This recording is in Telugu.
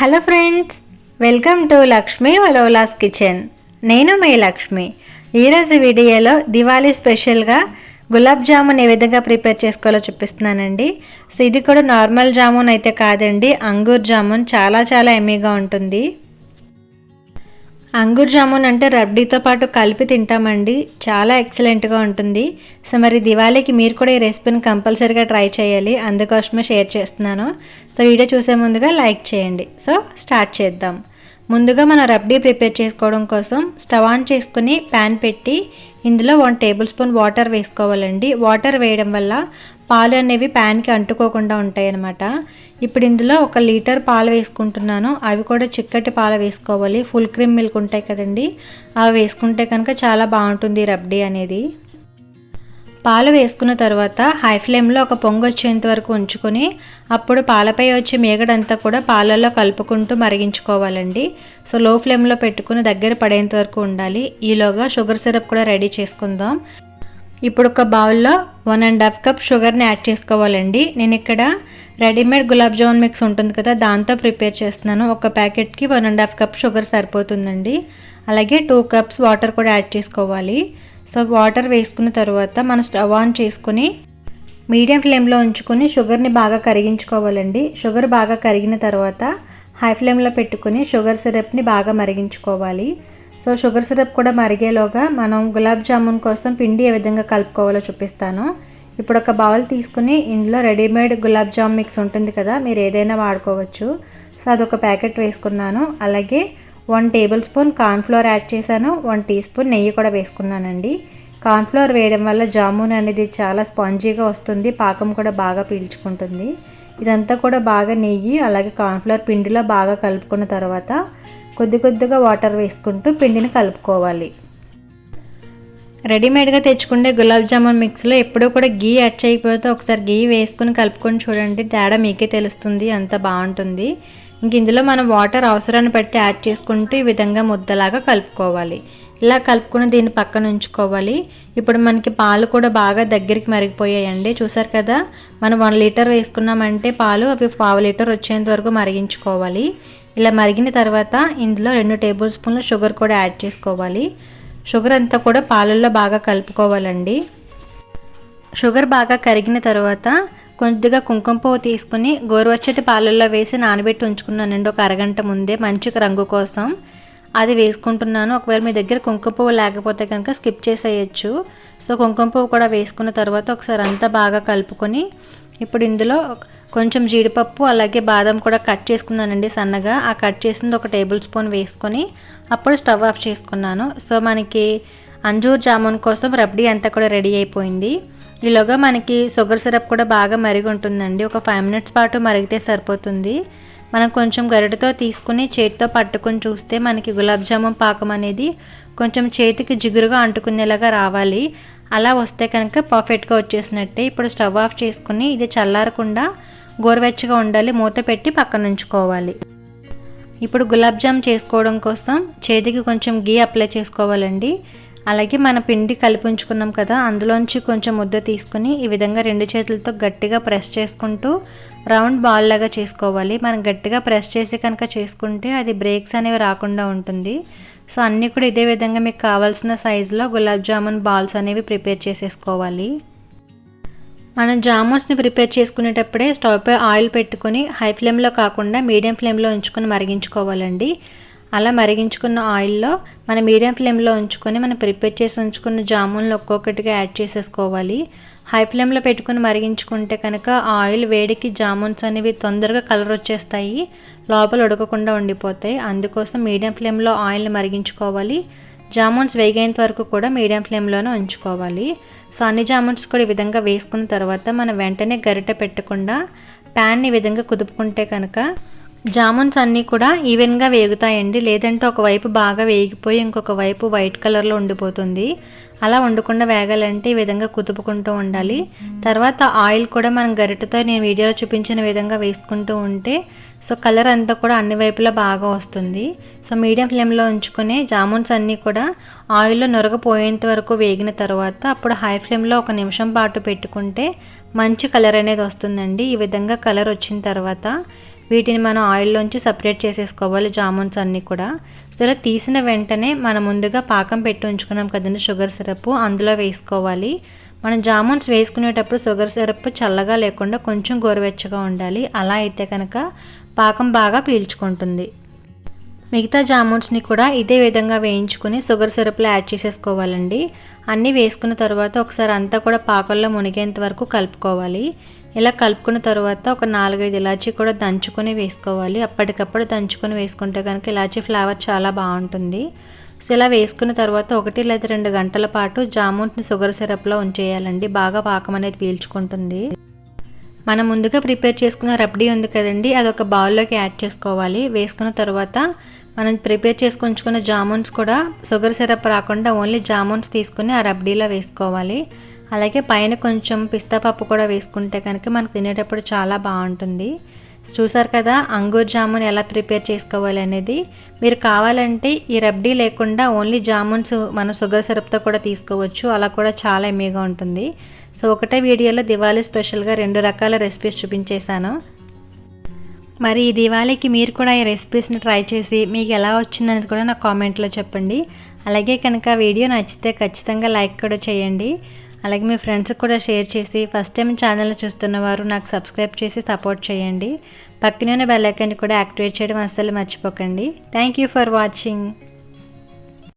Hello friends, welcome to Lakshmi Valolas kitchen. నేను మీ లక్ష్మి. ఈరోజు వీడియోలో దివాళీ స్పెషల్గా గులాబ్ జామున్ ఏ విధంగా ప్రిపేర్ చేసుకోవాలో చూపిస్తున్నానండి. సో ఇది కూడా నార్మల్ జామున్ అయితే కాదండి, అంగూర్ జామున్. చాలా ఎమ్మీగా ఉంటుంది. అంగూర్ జామున్ అంటే రబ్డీతో పాటు కలిపి తింటామండి. చాలా ఎక్సలెంట్గా ఉంటుంది. సో మరి దివాళీకి మీరు కూడా ఈ రెసిపీని కంపల్సరీగా ట్రై చేయాలి. అందుకోసమే షేర్ చేస్తున్నాను. సో వీడియో చూసే ముందుగా లైక్ చేయండి. సో స్టార్ట్ చేద్దాం. ముందుగా మనం రబ్డీ ప్రిపేర్ చేసుకోవడం కోసం స్టవ్ ఆన్ చేసుకుని ప్యాన్ పెట్టి ఇందులో 1 టేబుల్ స్పూన్ వాటర్ వేసుకోవాలండి. వాటర్ వేయడం వల్ల పాలు అనేవి ప్యాన్కి అంటుకోకుండా ఉంటాయి అన్నమాట. ఇప్పుడు ఇందులో 1 లీటర్ పాలు వేసుకుంటున్నాను. అవి కూడా చిక్కటి పాలు వేసుకోవాలి. ఫుల్ క్రీమ్ మిల్క్ ఉంటాయి కదండి, అవి వేసుకుంటే కనుక చాలా బాగుంటుంది రబ్డీ అనేది. పాలు వేసుకున్న తర్వాత హై ఫ్లేమ్లో ఒక పొంగు వచ్చేంత వరకు ఉంచుకొని అప్పుడు పాలపై వచ్చే మేగడంతా కూడా పాలల్లో కలుపుకుంటూ మరిగించుకోవాలండి. సో లో ఫ్లేమ్లో పెట్టుకుని దగ్గర పడేంత వరకు ఉండాలి. ఈలోగా షుగర్ సిరప్ కూడా రెడీ చేసుకుందాం. ఇప్పుడు ఒక బౌల్లో 1.5 కప్ షుగర్ని యాడ్ చేసుకోవాలండి. నేను ఇక్కడ రెడీమేడ్ గులాబ్ జామున్ మిక్స్ ఉంటుంది కదా, దాంతో ప్రిపేర్ చేస్తున్నాను. ఒక ప్యాకెట్కి 1.5 కప్ షుగర్ సరిపోతుందండి. అలాగే 2 కప్స్ వాటర్ కూడా యాడ్ చేసుకోవాలి. సో వాటర్ వేసుకున్న తర్వాత మనం స్టవ్ ఆన్ చేసుకుని మీడియం ఫ్లేమ్లో ఉంచుకొని షుగర్ని బాగా కరిగించుకోవాలండి. షుగర్ బాగా కరిగిన తర్వాత హై ఫ్లేమ్లో పెట్టుకుని షుగర్ సిరప్ని బాగా మరిగించుకోవాలి. సో షుగర్ సిరప్ కూడా మరిగేలోగా మనం గులాబ్ జామున్ కోసం పిండి ఏ విధంగా కలుపుకోవాలో చూపిస్తాను. ఇప్పుడు ఒక బౌల్ తీసుకుని ఇందులో రెడీమేడ్ గులాబ్ జామ్ మిక్స్ ఉంటుంది కదా, మీరు ఏదైనా వాడుకోవచ్చు. సో అదొక ప్యాకెట్ వేసుకున్నాను. అలాగే 1 టేబుల్ స్పూన్ కార్న్ఫ్లోర్ యాడ్ చేశాను. 1 టీ స్పూన్ నెయ్యి కూడా వేసుకున్నానండి. కార్న్ఫ్లోర్ వేయడం వల్ల జామున్ అనేది చాలా స్పాంజీగా వస్తుంది, పాకం కూడా బాగా పీల్చుకుంటుంది. ఇదంతా కూడా బాగా నెయ్యి అలాగే కార్న్ఫ్లోర్ పిండిలో బాగా కలుపుకున్న తర్వాత కొద్దిగా వాటర్ వేసుకుంటూ పిండిని కలుపుకోవాలి. రెడీమేడ్గా తెచ్చుకుంటే గులాబ్ జామున్ మిక్స్లో ఎప్పుడూ కూడా గీ యాడ్ చేయకపోతే ఒకసారి గీ వేసుకుని కలుపుకొని చూడండి, తేడా మీకే తెలుస్తుంది, అంత బాగుంటుంది. ఇంక ఇందులో మనం వాటర్ అవసరాన్ని బట్టి యాడ్ చేసుకుంటూ ఈ విధంగా ముద్దలాగా కలుపుకోవాలి. ఇలా కలుపుకుని దీన్ని పక్కన ఉంచుకోవాలి. ఇప్పుడు మనకి పాలు కూడా బాగా దగ్గరికి మరిగిపోయాయండి. చూసారు కదా, మనం 1 లీటర్ వేసుకున్నామంటే పాలు అవి 1/2 లీటర్ వచ్చేంత వరకు మరిగించుకోవాలి. ఇలా మరిగిన తర్వాత ఇందులో 2 టేబుల్ స్పూన్ల షుగర్ కూడా యాడ్ చేసుకోవాలి. షుగర్ అంతా కూడా పాలల్లో బాగా కలుపుకోవాలండి. షుగర్ బాగా కరిగిన తర్వాత కొద్దిగా కుంకుమ పువ్వు తీసుకుని గోరువెచ్చటి పాలల్లో వేసి నానబెట్టి ఉంచుకున్నానండి ఒక అరగంట ముందే, మంచి రంగు కోసం. అది వేసుకుంటున్నాను. ఒకవేళ మీ దగ్గర కుంకుమ పువ్వు లేకపోతే కనుక స్కిప్ చేసేయచ్చు. సో కుంకుమ పువ్వు కూడా వేసుకున్న తర్వాత ఒకసారి అంతా బాగా కలుపుకొని ఇప్పుడు ఇందులో కొంచెం జీడిపప్పు అలాగే బాదం కూడా కట్ చేసుకున్నానండి సన్నగా. ఆ కట్ చేసింది 1 టేబుల్ స్పూన్ వేసుకొని అప్పుడు స్టవ్ ఆఫ్ చేసుకున్నాను. సో మనకి అంజూర్ జామున్ కోసం రబ్డీ అంతా కూడా రెడీ అయిపోయింది. ఈలోగా మనకి షుగర్ సిరప్ కూడా బాగా మరిగి ఉంటుందండి. ఒక 5 మినిట్స్ పాటు మరిగితే సరిపోతుంది. మనం కొంచెం గరిటెతో తీసుకుని చేతితో పట్టుకొని చూస్తే మనకి గులాబ్ జామున్ పాకం అనేది కొంచెం చేతికి జిగురుగా అంటుకునేలాగా రావాలి. అలా వస్తే కనుక పర్ఫెక్ట్గా వచ్చేసినట్టే. ఇప్పుడు స్టవ్ ఆఫ్ చేసుకుని ఇది చల్లారకుండా గోరువెచ్చగా ఉండాలి, మూత పెట్టి పక్కన ఉంచుకోవాలి. ఇప్పుడు గులాబ్ జామ్ చేసుకోవడం కోసం చేతికి కొంచెం గీ అప్లై చేసుకోవాలండి. అలాగే మన పిండి కలిపి ఉంచుకున్నాం కదా, అందులోంచి కొంచెం ముద్ద తీసుకుని ఈ విధంగా 2 చేతులతో గట్టిగా ప్రెస్ చేసుకుంటూ రౌండ్ బాల్ లాగా చేసుకోవాలి. మనం గట్టిగా ప్రెస్ చేసి కనుక చేసుకుంటే అది బ్రేక్స్ అనేవి రాకుండా ఉంటుంది. సో అన్నీ కూడా ఇదే విధంగా మీకు కావాల్సిన సైజులో గులాబ్ జామున్ బాల్స్ అనేవి ప్రిపేర్ చేసేసుకోవాలి. మనం జామున్స్ని ప్రిపేర్ చేసుకునేటప్పుడే స్టవ్ పై ఆయిల్ పెట్టుకుని హై ఫ్లేమ్లో కాకుండా మీడియం ఫ్లేమ్లో ఉంచుకొని మరిగించుకోవాలండి. అలా మరిగించుకున్న ఆయిల్లో మనం మీడియం ఫ్లేమ్లో ఉంచుకొని మనం ప్రిపేర్ చేసి ఉంచుకున్న జామున్లు ఒక్కొక్కటిగా యాడ్ చేసేసుకోవాలి. హై ఫ్లేమ్లో పెట్టుకుని మరిగించుకుంటే కనుక ఆయిల్ వేడికి జామున్స్ అనేవి తొందరగా కలర్ వచ్చేస్తాయి, లోపల ఉడకకుండా ఉండిపోతాయి. అందుకోసం మీడియం ఫ్లేమ్లో ఆయిల్ని మరిగించుకోవాలి. జామున్స్ వేగేంత వరకు కూడా మీడియం ఫ్లేమ్లోనే ఉంచుకోవాలి. సో అన్ని జామున్స్ కూడా ఈ విధంగా వేసుకున్న తర్వాత మనం వెంటనే గరిటె పెట్టకుండా ప్యాన్ని ఈ విధంగా కుదుపుకుంటే కనుక జామున్స్ అన్నీ కూడా ఈవెన్గా వేగుతాయండి. లేదంటే ఒకవైపు బాగా వేగిపోయి ఇంకొక వైపు వైట్ కలర్లో ఉండిపోతుంది. అలా ఉండకుండా వేగాలంటే ఈ విధంగా కుదుపుకుంటూ ఉండాలి. తర్వాత ఆయిల్ కూడా మనం గరిటెతో నేను వీడియోలో చూపించిన విధంగా వేసుకుంటూ ఉంటే సో కలర్ అంతా కూడా అన్ని వైపులా బాగా వస్తుంది. సో మీడియం ఫ్లేమ్లో ఉంచుకుని జామున్స్ అన్నీ కూడా ఆయిల్లో నొరగపోయేంత వరకు వేగిన తర్వాత అప్పుడు హై ఫ్లేమ్లో 1 నిమిషం పాటు పెట్టుకుంటే మంచి కలర్ అనేది వస్తుందండి. ఈ విధంగా కలర్ వచ్చిన తర్వాత వీటిని మనం ఆయిల్లోంచి సపరేట్ చేసేసుకోవాలి జామున్స్ అన్నీ కూడా. సో ఇలా తీసిన వెంటనే మనం ముందుగా పాకం పెట్టి ఉంచుకున్నాం కదండి షుగర్ సిరప్, అందులో వేసుకోవాలి. మనం జామున్స్ వేసుకునేటప్పుడు షుగర్ సిరప్ చల్లగా లేకుండా కొంచెం గోరువెచ్చగా ఉండాలి. అలా అయితే కనుక పాకం బాగా పీల్చుకుంటుంది. మిగతా జామున్స్ని కూడా ఇదే విధంగా వేయించుకుని షుగర్ సిరప్లో యాడ్ చేసేసుకోవాలండి. అన్నీ వేసుకున్న తర్వాత ఒకసారి అంతా కూడా పాకంలో మునిగేంత వరకు కలుపుకోవాలి. ఇలా కలుపుకున్న తర్వాత ఒక 4-5 ఇలాచీ కూడా దంచుకొని వేసుకోవాలి. అప్పటికప్పుడు దంచుకొని వేసుకుంటే కనుక ఇలాచీ ఫ్లేవర్ చాలా బాగుంటుంది. సో ఇలా వేసుకున్న తర్వాత 1 లేదా 2 గంటల పాటు జామున్స్ని షుగర్ సిరప్లో ఉంచేయాలండి. బాగా పాకం అనేది పీల్చుకుంటుంది. మనం ముందుగా ప్రిపేర్ చేసుకున్న రబ్డీ ఉంది కదండి, అదొక బౌల్లోకి యాడ్ చేసుకోవాలి. వేసుకున్న తర్వాత మనం ప్రిపేర్ చేసుకొని ఉంచుకున్న జామున్స్ కూడా షుగర్ సిరప్ రాకుండా ఓన్లీ జామున్స్ తీసుకుని ఆ రబ్డీలో వేసుకోవాలి. అలాగే పైన కొంచెం పిస్తా పప్పు కూడా వేసుకుంటే కనుక మనకు తినేటప్పుడు చాలా బాగుంటుంది. చూసారు కదా అంగూర్ జామున్ ఎలా ప్రిపేర్ చేసుకోవాలి అనేది. మీరు కావాలంటే ఈ రబ్డీ లేకుండా ఓన్లీ జామున్స్ మనం షుగర్ సిరప్తో కూడా తీసుకోవచ్చు. అలా కూడా చాలా ఎమ్మీగా ఉంటుంది. సో ఒకటే వీడియోలో దివాళీ స్పెషల్గా 2 రకాల రెసిపీస్ చూపించేశాను. మరి ఈ దివాళీకి మీరు కూడా ఈ రెసిపీస్ని ట్రై చేసి మీకు ఎలా వచ్చిందనేది కూడా నాకు కామెంట్లో చెప్పండి. అలాగే కనుక వీడియో నచ్చితే ఖచ్చితంగా లైక్ కూడా చేయండి. అలాగే మీ ఫ్రెండ్స్కి కూడా షేర్ చేసి ఫస్ట్ టైం ఛానల్ చూస్తున్నవారు నాకు సబ్స్క్రైబ్ చేసి సపోర్ట్ చేయండి. పక్కనే ఉన్న బెల్ ఐకాన్ కూడా యాక్టివేట్ చేయడం అస్సలు మర్చిపోకండి. Thank you for watching.